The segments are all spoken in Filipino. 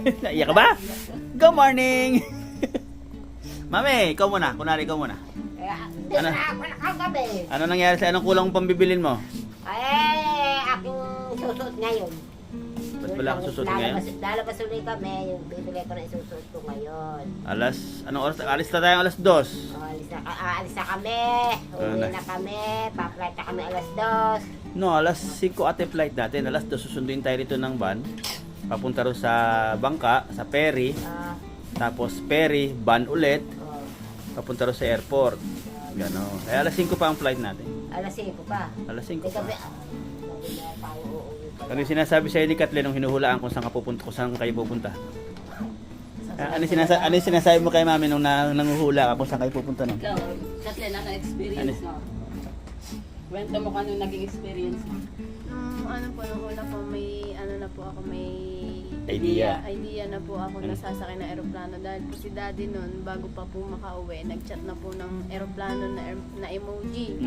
Naiyak ka ba? Good morning! Mami, ikaw muna. Kunwari, ikaw muna. Hindi Ano? na ako nakagabi. Ano nangyari sa anong kulang pambibilin mo? Aking susuot ngayon. Ba't pala ako susuot ngayon? Lalabas ulit kami, yung bibili ko na isusuot ko ngayon. Anong oras? Alis na tayo alas 2. Aalis na kami, uwi na. na kami, pa-flight na kami alas 2. No, alas 5 ate flight natin. Alas 2 susunduin tayo rito ng van. Papunta rin sa bangka, sa ferry. Tapos ferry, van ulit. Papunta rin sa airport. Gano'n. Eh, alas 5 pa ang flight natin. Alas 5 pa. Alas 5 Hindi pa. kami, gabi na tayo uuwi pa. Ano yung sinasabi sa'yo ni Kathleen nung hinuhulaan kung saan ka pupunta, kung saan kayo pupunta? Ano yung sinasabi mo kay mami nung nanguhula ka kung saan kayo pupunta nun? Ikaw, Kathleen, ano experience mo? Kwento mo kung ano naging experience mo. Ano po, nung una po, may ano na po ako, may Idea. idea na po ako na sasakay ng eroplano dahil po si daddy nun, bago pa po makauwi, nag-chat na po ng eroplano na emoji.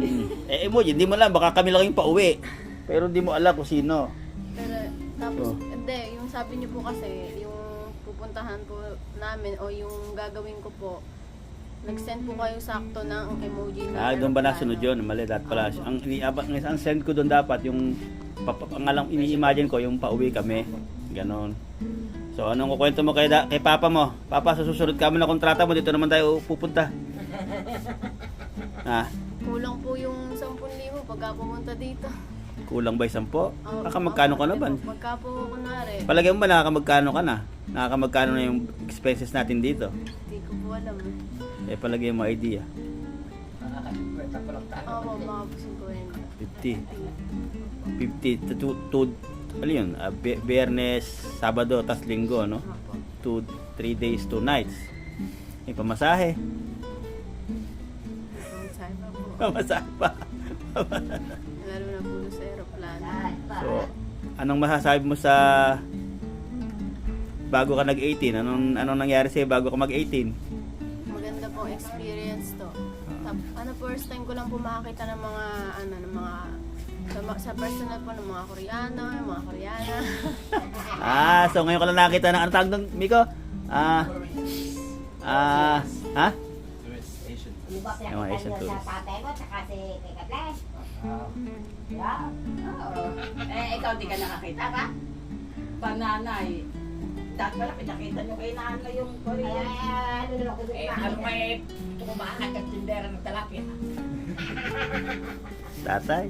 Eh, emoji, hindi mo alam, baka kami lang yung pauwi. Pero hindi mo alam kung sino. Pero tapos, hindi, yung sabi niyo po kasi, yung pupuntahan po namin o yung gagawin ko po, nag-send po kayo sakto ng emoji na Doon ba eroplano. nasunod yun? Mali, dapat pala. Ang send ko doon dapat, yung pangalang ini-imagine ko, yung pauwi kami. Ganon. So, anong kukwento mo kay papa mo? Papa, sa susunod ka mo na kontrata mo, dito naman tayo pupunta. Ha? Kulang po yung 10,000 pagka pumunta dito. Kulang ba 10? Baka magkano ka na ba? Pagka po, kunwari, Palagay mo ba nakakamagkano ka na? Nakakamagkano na yung expenses natin dito? hindi ko po alam. Eh, palagay mo idea. Oo, mga busing ko yun. 50 to ano yun? Biyernes, Sabado, tas Linggo, no? 3 days, 2 nights. May pamasahe. Saan pa po? Pamasahe pa. Lalo na po sa aeroplano. So, anong masasabi mo sa bago ka nag-18? Anong nangyari sa'yo bago ka mag-18? Maganda pong experience to. First time ko lang po makakita ng mga, sa personal po ng mga Koreano, yung mga Koreana. So ngayon ka lang nakita ng ano tawag doon, Miko? Ha? Yung ba Yung mga Asian pinakita niyo tourists. sa tatay mo, tsaka si kay Kathleen? Yeah. Oo. Ikaw di ka nakakita ka? Pananay. Dahil pala pinakita nyo kay nanay yung Korean. Ano na ako dito? Ano may tumahangat ang tindera ng talapia? Tatay.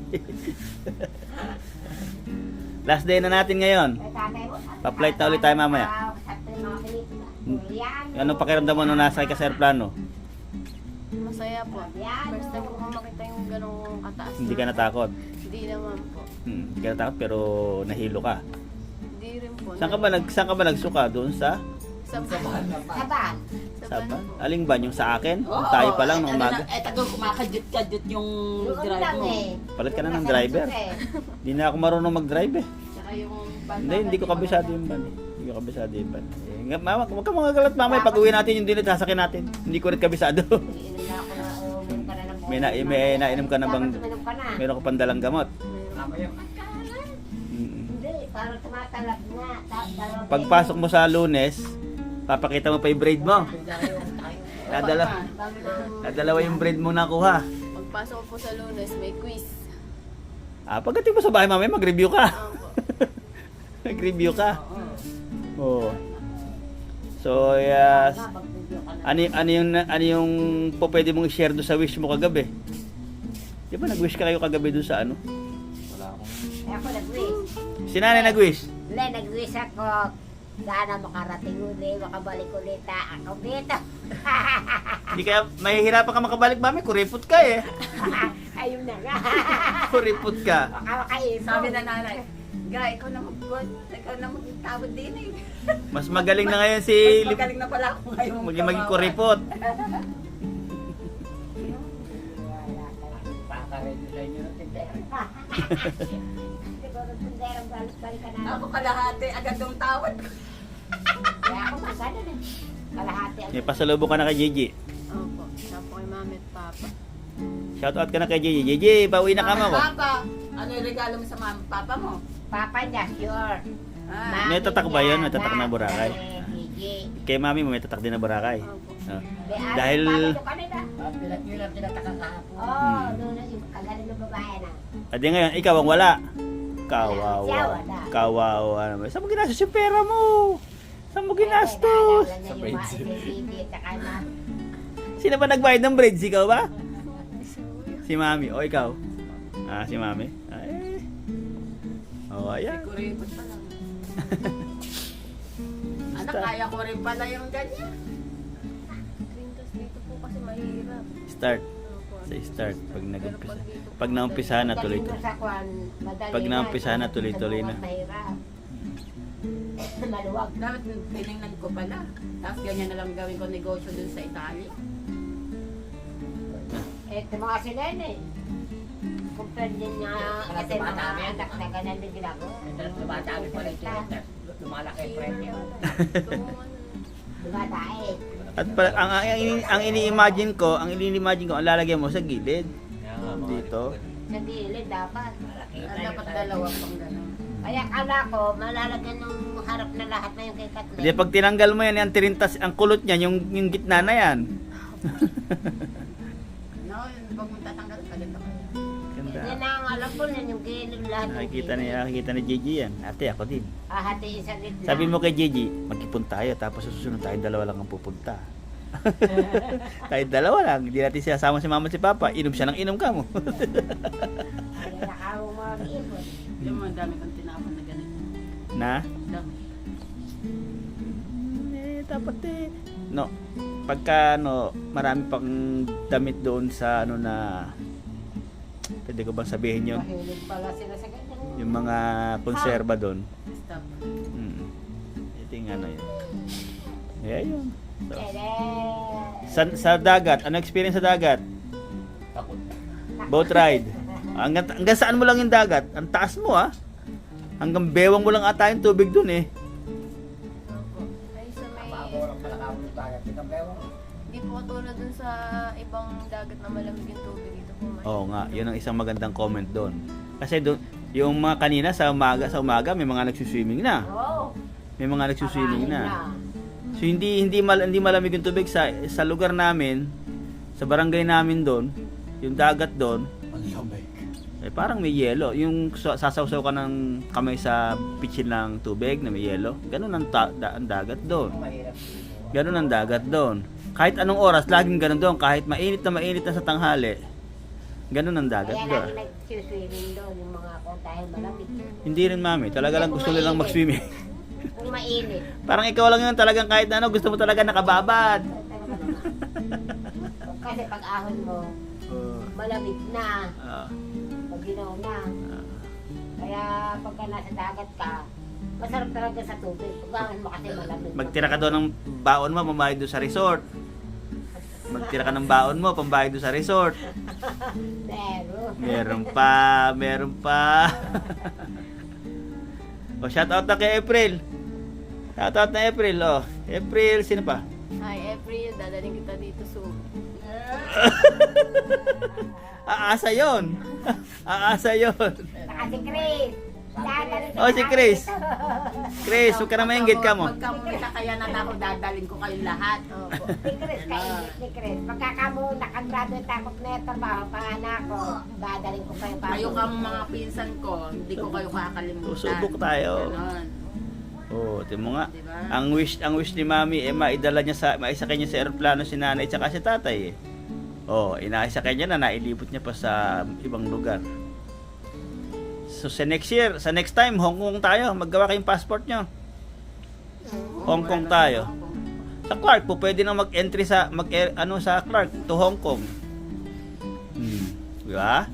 Last day na natin ngayon. Kay tatay mo? Pa-flight na ulit tayo mamaya. Sa mga pelikula. Koreano. Anong pakiramdam mo nung nasa ka sa aeroplano? Masaya po. First time ko po makita yung ganong kataas. Hindi ka natakot? Hindi naman po. Hindi ka natakot pero nahilo ka. Hindi rin po. Saan ka ba nagsuka? Doon sa Sa ban. Saban. Ban? Aling ban? Yung sa akin? Yung tayo pa lang nung umaga? Tagal kumakadjut-kadjut yung Doon drive lang mo. eh. Palit ka na ng driver. Hindi na ako marunong mag-drive eh. Tsaka yung Hindi ko kabisado yung ban eh. Hindi ko kabisado yung ban. Mama, huwag ka mga galat mamaya. Pag uwi natin yung dinit, sasakin natin. Hindi ko rin kabisado. Iinom na ako na uminom ka na ng May nainom ka na bang, Dapat uminom ka na. meron ka pang dalang gamot. Mamaya. Hindi, parang tumatalab nga. Pagpasok mo sa Lunes, papakita mo pa yung braid mo. Dadalawa yung braid mo nakuha. Pagpasok ko po sa Lunes, may quiz. Pagdating mo sa bahay mamaya, mag-review ka. Opo. Mag-review ka. Oo. So, yes. Ano yung po pwede mong i-share doon sa wish mo kagabi? Di ba nag-wish ka kayo kagabi doon sa ano? Ako nag-wish. Si nanay nag-wish? Hindi, nag-wish ako. Sana makarating uli, makabalik ulit ako dito. Hindi kaya mahihirapan ka makabalik mami, kuripot ka eh. Ayun na nga. Kuripot ka. Baka makaipon. Sabi na nanay, ikaw na magtawad din eh. Mas magaling na ngayon si Magaling na pala ako ngayon. maging kuripot. Pakaready sa inyo ng tindera. Siguro tunderang balik ka na. Ako kalahati, agad yung tawad ko. Kaya ako masana na. Kalahati ang May pasalubong ka na kay Gigi. Opo. Siya po kay mami at papa. Shoutout ka na kay Gigi. Gigi, pauwi na kama ko. Papa, ano yung regalo mo sa papa mo? papa niya, sure. Ah, May tatak ba yun? May tatak na Boracay? Gigi. Kay mami mo may tatak din na Boracay. Opo. Oh. Dahil... Dahil- kanina. Pilat nyo lang tinataka kahapon. Oo, doon na yung kagaling ng babae na. At di ngayon, ikaw ang wala. Siya Kawawa. wala. Kawawa naman. Saan mo ginastos yung pera mo? Saan mo ginastos? Sa braids. Sino ba nagbayad ng braids? Ikaw ba? Si mami. O ikaw? Ah, si mami. Ay. O, ayan. Kuripot pa lang. Anak, kaya ko rin pala yung ganyan. Quintas dito po kasi mahirap. Start. Opo. Sa start. Pag Pero nag-umpisa. pag dito po, Pag naumpisa na tuloy-tuloy. Pag naumpisa na, tuloy-tuloy na. Maluwag. Dapat tinignan ko pala. Tapos ganyan na lang gawin ko negosyo dun sa Italy. Ito mga silen eh. Kung pwede niya kasi mga anak na ganun din ginagawa. Dumadami pa rin sila. Lumalaki ang presyo. Dumadaig. At ang ini-imagine ko, ang lalagyan mo sa gilid. Dito. Sa gilid dapat. Dapat dalawa pang gano'n. Kaya kala ko, malalagyan ng harap na lahat na yung kay Kathleen. Hindi, pag tinanggal mo yan, yung tirintas, ang kulot niyan, yung gitna na yan. No, huwag mong tatanggal ka dito. Ganda. Yan ang alam ko na yung gilid lahat. Nakikita ni Gigi yan. Ate, ako din. Hahatiin sa gitna. Sabi mo kay Gigi, magkipon tayo, tapos susunod tayong dalawa lang ang pupunta. Tayong dalawa lang, hindi natin siyasama si mama at si papa, inom siya ng inom ka mo. Kaya nakawang mga ibon. Yung mga dami kong tinapon na ganito. Na? Dami. Dapat eh. No, pagka marami pang damit doon sa na, pwede ko bang sabihin yun? Mahilig pala sila sa ganyan. Yung mga konserba doon. Stop. Ito yung yun. Kaya yun. So, Ede. sa dagat, ano experience sa dagat? Takot. Boat ride. Hanggang saan mo lang yung dagat? Ang taas mo Hanggang bewang mo lang ata yung tubig dun eh. Opo. Ay, sa may... Paborang palakawin ng dagat. Itang bewang. Hindi po katulad dun sa ibang dagat na malamig yung tubig dito po. Oo nga, yun ang isang magandang comment doon. Kasi doon, yung mga kanina sa umaga may mga nagsuswimming na. Oo. May mga nagsuswimming Parahin na. So hindi malamig yung tubig sa lugar namin, sa barangay namin doon, yung dagat doon, eh parang may yelo. Yung sasawsaw ka ng kamay sa pitchin ng tubig na may yelo. Ganun ang dagat doon. Mahirap. Ganun ang dagat doon. Kahit anong oras, laging ganun doon. Kahit mainit na sa tanghali, ganun ang dagat Kaya doon. lagi nag-swimming doon yung mga kung dahil malamig. Hindi rin mami, talaga lang gusto nilang mag-swimming. Kung mainit. Parang ikaw lang yun talagang kahit ano, gusto mo talaga nakababad. Kasi pag ahon mo, malamig na. Ah, Pag ginaw na. Kaya pagka nasa dagat ka, masarap talaga sa tubig. Pag ahon mo kasi malamig. magtira ka doon ng baon mo, pambayad doon sa resort. Magtira ka ng baon mo, pambayad doon sa resort. Pero, Meron pa. O, shout out na kay April. Shout out na April, April, sino pa? Hi, April. Dadaling kita dito soon. Aasa yon. Aasa yon. saka si Chris. Dadalhin Oh, si Chris. dito. Chris, huwag ka na maingit ka mo. Pagka kumita kaya na ako, dadalhin ko kayong lahat. Opo. Si Chris, kainit ni Chris. Pagkakamo, nakagraduate ako na trabaho, panganak ko, dadalhin ko kayo pa. Kayo kang mga pinsan ko, hindi ko kayo kakalimutan. Subok tayo. Ganon. Oh, timo nga. Diba? Ang wish ni Mami maidala niya maisakay niya sa eroplano si nanay at si tatay eh. Oh, inaisakay niya na nailibot niya pa sa ibang lugar. So sa next time, Hong Kong tayo. Maggawa kayong passport niyo. Hong Kong tayo. Sa Clark po pwede na mag-entry sa sa Clark to Hong Kong. Di ba?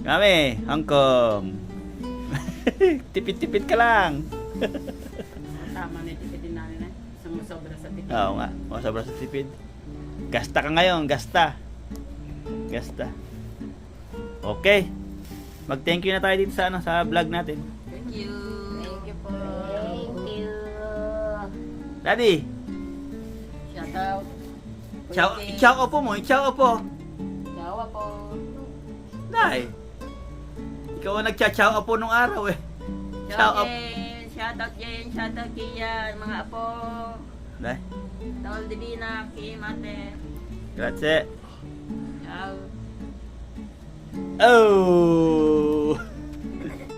Kami, Hong Kong. Tipid-tipid ka lang. Tama na tipidin namin na. Sumusobra sa tipid. Oo nga, sobra sa tipid. Gasta ka ngayon, gasta. Okay. Mag-thank you na tayo dito sa vlog natin. Thank you. Thank you po. Thank you. Daddy, Shout out. ciao opo mo, ciao opo. Jawa po. Nay. Ikaw ang nagcha-ciao opo nung araw eh. Ciao up. Shout shoutout Jen, shoutout Kian, mga apo. Dai. Tawal Divina, Kim, ate. Grazie. Ciao. Oh!